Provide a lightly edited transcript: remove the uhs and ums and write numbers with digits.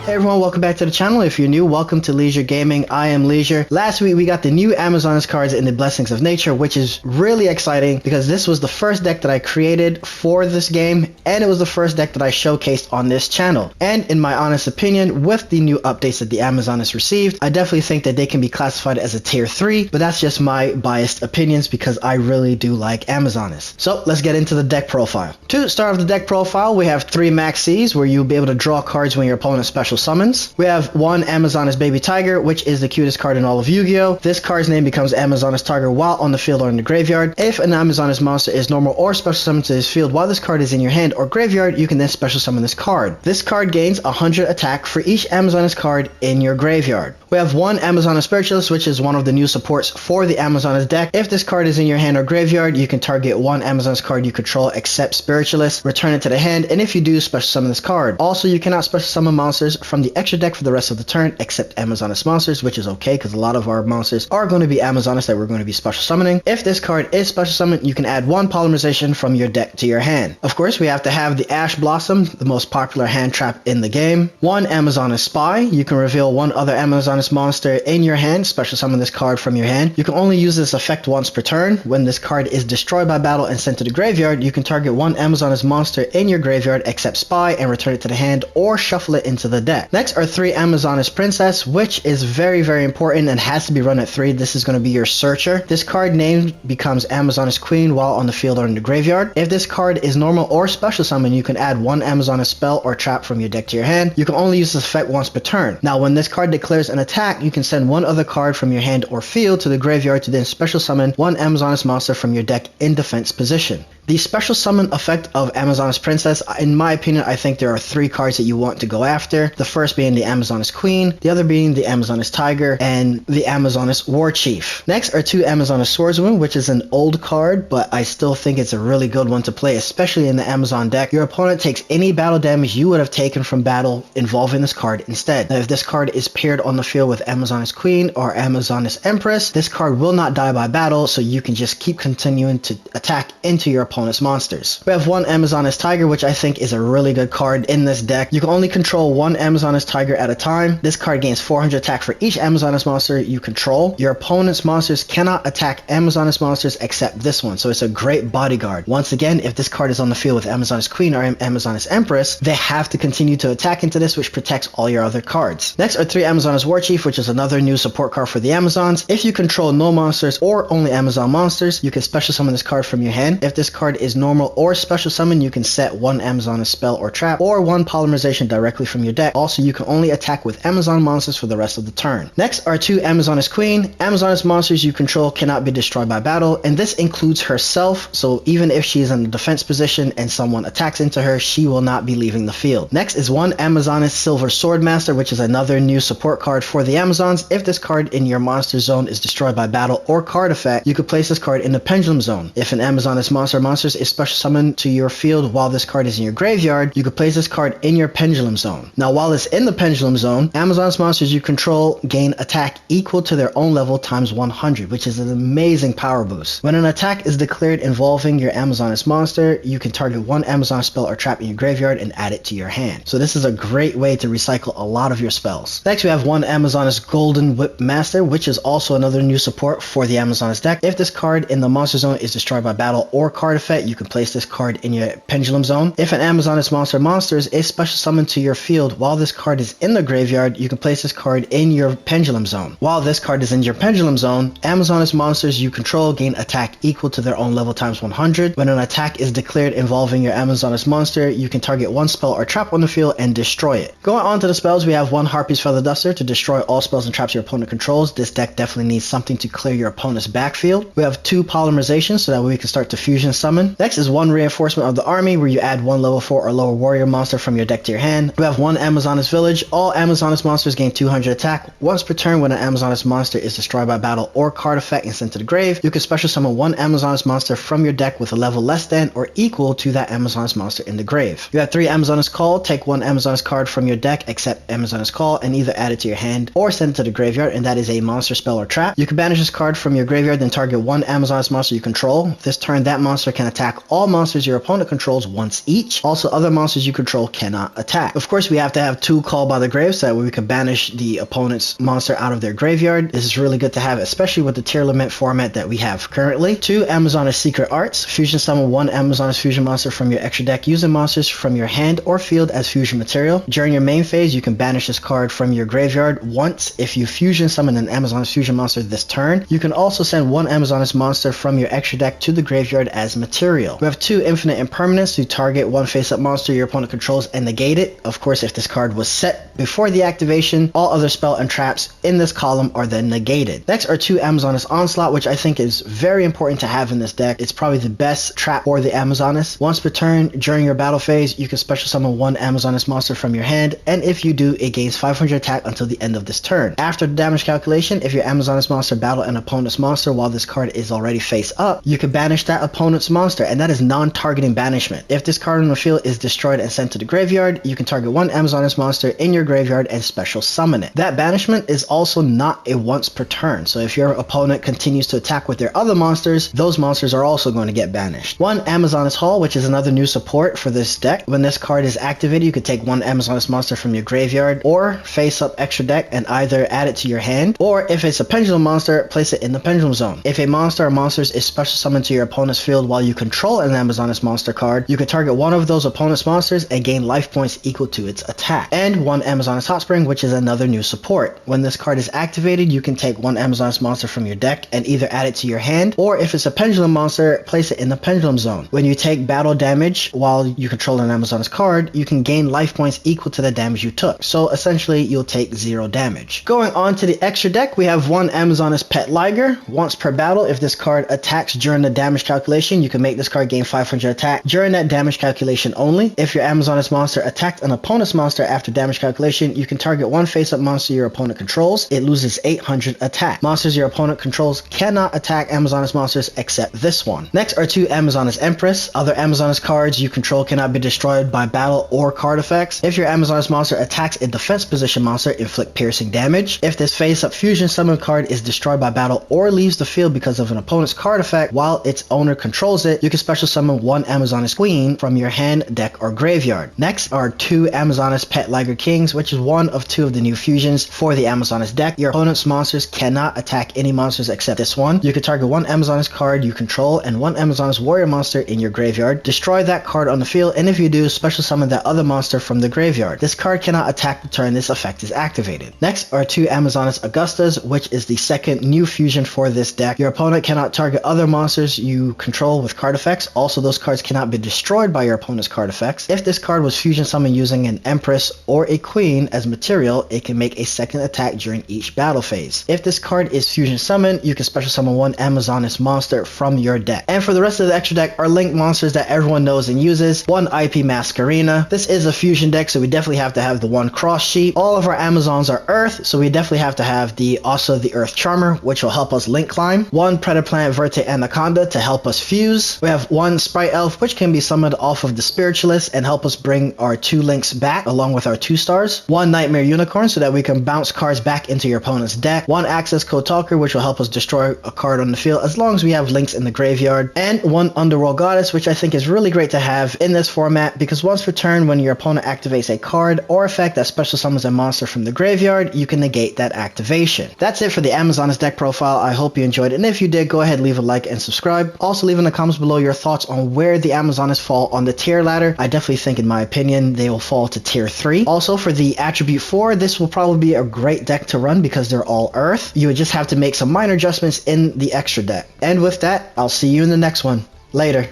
Hey everyone, welcome back to the channel. If you're new, welcome to Leisure Gaming. I am Leisure. Last week we got the new Amazoness cards in the Blessings of Nature, which is really exciting because this was the first deck that I created for this game, and it was the first deck that I showcased on this channel. And in my honest opinion, with the new updates that the Amazoness received, I definitely think that they can be classified as a tier 3, but that's just my biased opinions because I really do like Amazoness. So let's get into the deck profile. To start off the deck profile, we have 3 Maxis where you'll be able to draw cards when your opponent special summons. We have 1 Amazoness Baby Tiger, which is the cutest card in all of Yu-Gi-Oh! This card's name becomes Amazoness Tiger while on the field or in the graveyard. If an Amazoness monster is normal or special summoned to this field while this card is in your hand or graveyard, you can then special summon this card. This card gains 100 attack for each Amazoness card in your graveyard. We have 1 Amazoness Spiritualist, which is one of the new supports for the Amazoness deck. If this card is in your hand or graveyard, you can target 1 Amazoness card you control except Spiritualist, return it to the hand, and if you do, special summon this card. Also, you cannot special summon monsters from the extra deck for the rest of the turn except Amazoness monsters, which is okay because a lot of our monsters are going to be Amazoness that we're going to be special summoning. If this card is special summoned, you can add 1 Polymerization from your deck to your hand. Of course, we have to have the Ash Blossom, the most popular hand trap in the game. 1 Amazoness Spy. You can reveal 1 other Amazoness monster in your hand, special summon this card from your hand. You can only use this effect once per turn. When this card is destroyed by battle and sent to the graveyard, you can target 1 Amazoness monster in your graveyard except Spy and return it to the hand or shuffle it into the deck. Next are 3 Amazoness Princess, which is very important and has to be run at 3. This is going to be your searcher. This card name becomes Amazoness Queen while on the field or in the graveyard. If this card is normal or special summon, you can add 1 Amazoness spell or trap from your deck to your hand. You can only use this effect once per turn. Now when this card declares an attack, you can send 1 other card from your hand or field to the graveyard to then special summon 1 Amazoness monster from your deck in defense position. The special summon effect of Amazoness Princess, in my opinion, I think there are 3 cards that you want to go after. The first being the Amazoness Queen, the other being the Amazoness Tiger, and the Amazoness War Chief. Next are 2 Amazoness Swordswoman, which is an old card, but I still think it's a really good one to play, especially in the Amazon deck. Your opponent takes any battle damage you would have taken from battle involving this card instead. Now, if this card is paired on the field with Amazoness Queen or Amazoness Empress, this card will not die by battle, so you can just keep continuing to attack into your opponent's monsters. We have 1 Amazoness Tiger, which I think is a really good card in this deck. You can only control 1 Amazoness Tiger at a time. This card gains 400 attack for each Amazoness monster you control. Your opponent's monsters cannot attack Amazoness monsters except this one, so it's a great bodyguard. Once again, if this card is on the field with Amazoness Queen or Amazoness Empress, they have to continue to attack into this, which protects all your other cards. Next are 3 Amazoness War Chief, which is another new support card for the Amazons. If you control no monsters or only Amazon monsters, you can special summon this card from your hand. If this card is normal or special summon, you can set 1 Amazoness spell or trap or 1 Polymerization directly from your deck. Also, you can only attack with Amazon monsters for the rest of the turn. Next are 2 Amazoness Queen. Amazoness monsters you control cannot be destroyed by battle, and this includes herself, so even if she is in a defense position and someone attacks into her, she will not be leaving the field. Next is 1 Amazoness Silver Swordmaster, which is another new support card for the Amazons. If this card in your monster zone is destroyed by battle or card effect, you can place this card in the Pendulum Zone. If an Amazoness monsters is special summoned to your field while this card is in your graveyard, you can place this card in your Pendulum Zone. Now while it's in the Pendulum Zone, Amazoness monsters you control gain attack equal to their own level times 100, which is an amazing power boost. When an attack is declared involving your Amazoness monster, you can target 1 Amazon spell or trap in your graveyard and add it to your hand. So this is a great way to recycle a lot of your spells. Next we have 1 Amazoness Golden Whip Master, which is also another new support for the Amazoness deck. If this card in the monster zone is destroyed by battle or card effect, you can place this card in your Pendulum Zone. If an Amazoness monsters is special summoned to your field while this card is in the graveyard, you can place this card in your Pendulum Zone. While this card is in your Pendulum Zone, Amazoness monsters you control gain attack equal to their own level times 100. When an attack is declared involving your Amazoness monster, you can target 1 spell or trap on the field and destroy it. Going on to the spells, we have 1 Harpy's Feather Duster to destroy all spells and traps your opponent controls. This deck definitely needs something to clear your opponent's backfield. We have 2 Polymerizations so that way we can start to fusion summon. Next is 1 Reinforcement of the Army, where you add 1 level 4 or lower warrior monster from your deck to your hand. We have 1 Amazoness Village. All Amazoness monsters gain 200 attack once per turn. When an Amazoness monster is destroyed by battle or card effect and sent to the grave, you can special summon 1 Amazoness monster from your deck with a level less than or equal to that Amazoness monster in the grave. You have 3 Amazoness Call. Take 1 Amazoness card from your deck except Amazoness Call and either add it to your hand or send it to the graveyard, and that is a monster spell or trap. You can banish this card from your graveyard, then target 1 Amazoness monster you control. This turn, that monster can can attack all monsters your opponent controls once each. Also, other monsters you control cannot attack. Of course, we have to have 2 Call by the Grave so that way we can banish the opponent's monster out of their graveyard. This is really good to have, especially with the tier limit format that we have currently. 2 Amazoness Secret Arts. Fusion summon 1 Amazoness fusion monster from your extra deck using monsters from your hand or field as fusion material. During your main phase, you can banish this card from your graveyard once if you fusion summon an Amazoness fusion monster this turn. You can also send 1 Amazoness monster from your extra deck to the graveyard as material. We have 2 Infinite Impermanence to target 1 face-up monster your opponent controls and negate it. Of course, if this card was set before the activation, all other spell and traps in this column are then negated. Next are 2 Amazoness Onslaught, which I think is very important to have in this deck. It's probably the best trap for the Amazoness. Once per turn, during your battle phase, you can special summon 1 Amazoness monster from your hand, and if you do, it gains 500 attack until the end of this turn. After the damage calculation, if your Amazoness monster battle an opponent's monster while this card is already face up, you can banish that opponent's monster, and that is non-targeting banishment. If this card on the field is destroyed and sent to the graveyard, you can target 1 Amazoness monster in your graveyard and special summon it. That banishment is also not a once per turn, so if your opponent continues to attack with their other monsters, those monsters are also going to get banished. 1 Amazoness Hall, which is another new support for this deck. When this card is activated, you can take 1 Amazoness monster from your graveyard or face up extra deck and either add it to your hand, or if it's a pendulum monster, place it in the pendulum zone. If a monster or monsters is special summoned to your opponent's field while you control an Amazoness monster card, you can target one of those opponent's monsters and gain life points equal to its attack. And 1 Amazoness Hot Spring, which is another new support. When this card is activated, you can take 1 Amazoness monster from your deck and either add it to your hand, or if it's a pendulum monster, place it in the pendulum zone. When you take battle damage while you control an Amazoness card, you can gain life points equal to the damage you took. So essentially, you'll take 0 damage. Going on to the extra deck, we have 1 Amazoness Pet Liger. Once per battle, if this card attacks during the damage calculation, you can make this card gain 500 attack during that damage calculation only. If your Amazoness monster attacked an opponent's monster after damage calculation, you can target 1 face-up monster your opponent controls. It loses 800 attack. Monsters your opponent controls cannot attack Amazoness monsters except this one. Next are 2 Amazoness Empress. Other Amazoness cards you control cannot be destroyed by battle or card effects. If your Amazoness monster attacks a defense position monster, inflict piercing damage. If this face-up fusion summon card is destroyed by battle or leaves the field because of an opponent's card effect while its owner controls it, you can special summon 1 Amazoness Queen from your hand, deck, or graveyard. Next are 2 Amazoness Pet Liger Kings, which is one of 2 of the new fusions for the Amazoness deck. Your opponent's monsters cannot attack any monsters except this one. You can target 1 Amazoness card you control and 1 Amazoness warrior monster in your graveyard. Destroy that card on the field, and if you do, special summon that other monster from the graveyard. This card cannot attack the turn this effect is activated. Next are 2 Amazoness Augustas, which is the second new fusion for this deck. Your opponent cannot target other monsters you control with card effects. Also, those cards cannot be destroyed by your opponent's card effects. If this card was fusion summoned using an Empress or a Queen as material, it can make a second attack during each battle phase. If this card is fusion summoned, you can special summon 1 Amazoness monster from your deck. And for the rest of the extra deck are linked monsters that everyone knows and uses. 1 IP Masquerena. This is a fusion deck, so we definitely have to have the 1 Cross Sheep. All of our Amazons are Earth, so we definitely have to have the Earth Charmer, which will help us link climb. 1 Predaplant Verte Anaconda to help us fuse. We have 1 Sprite Elf, which can be summoned off of the Spiritualist and help us bring our 2 links back along with our 2 stars. 1 Nightmare Unicorn so that we can bounce cards back into your opponent's deck. 1 Access Code Talker, which will help us destroy a card on the field as long as we have links in the graveyard. And 1 Underworld Goddess, which I think is really great to have in this format because once per turn when your opponent activates a card or effect that special summons a monster from the graveyard, you can negate that activation. That's it for the Amazoness deck profile. I hope you enjoyed it, and if you did, go ahead, leave a like and subscribe. Also leave in the comments below your thoughts on where the Amazoness fall on the tier ladder. I definitely think, in my opinion, they will fall to tier 3. Also for the attribute 4, this will probably be a great deck to run because they're all Earth. You would just have to make some minor adjustments in the extra deck. And with that, I'll see you in the next one. Later.